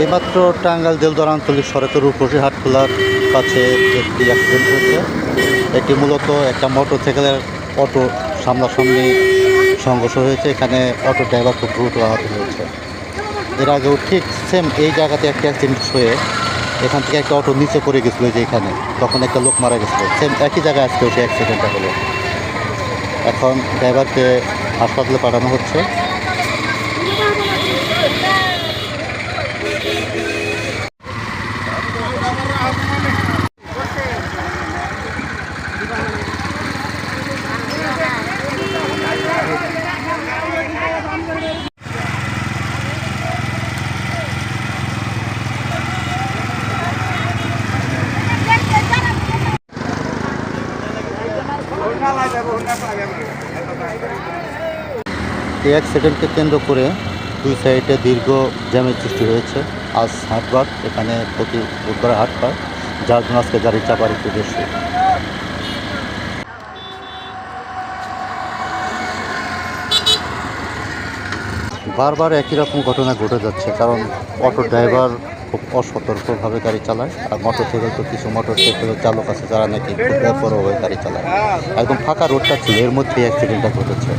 এইমাত্র টাঙ্গাইল দেলদুয়ার আঞ্চলিক সড়কের রূপসী হাটখোলার কাছে একটি অ্যাক্সিডেন্ট হয়েছে। এটি মূলত একটা মোটরসাইকেলের অটো সামনাসামনি সংঘর্ষ হয়েছে। এখানে অটো ড্রাইভার খুব দ্রুত আহত হয়েছে। এর আগেও ঠিক সেম এই জায়গাতে একটা অ্যাক্সিডেন্ট হয়ে এখান থেকে একটা অটো নিচে পড়ে গেছিলো, যে এখানে তখন একটা লোক মারা গেছিলো। সেম একই জায়গায় আজকেও সেই অ্যাক্সিডেন্টটা হলো। এখন ড্রাইভারকে হাসপাতালে পাঠানো হচ্ছে। এই অ্যাক্সিডেন্টকে কেন্দ্র করে দুই সাইডে দীর্ঘ জ্যামের সৃষ্টি হয়েছে। আজ হাটবার, এখানে প্রতি বুধবার হাটবার, যার জন্য আজকে গাড়ি চাপার একটু বেশি। বারবার একই রকম ঘটনা ঘটে যাচ্ছে, কারণ অটো ড্রাইভার খুব অসতর্কভাবে গাড়ি চালায়, আর মোটরসাইকেল তো কিছু মোটরসাইকেলের চালক আছে যারা নাকি খুব বেপরোয়া হয়ে গাড়ি চালায়। একদম ফাঁকা রোডটা ছিল, এর মধ্যেই অ্যাক্সিডেন্টটা ঘটেছে।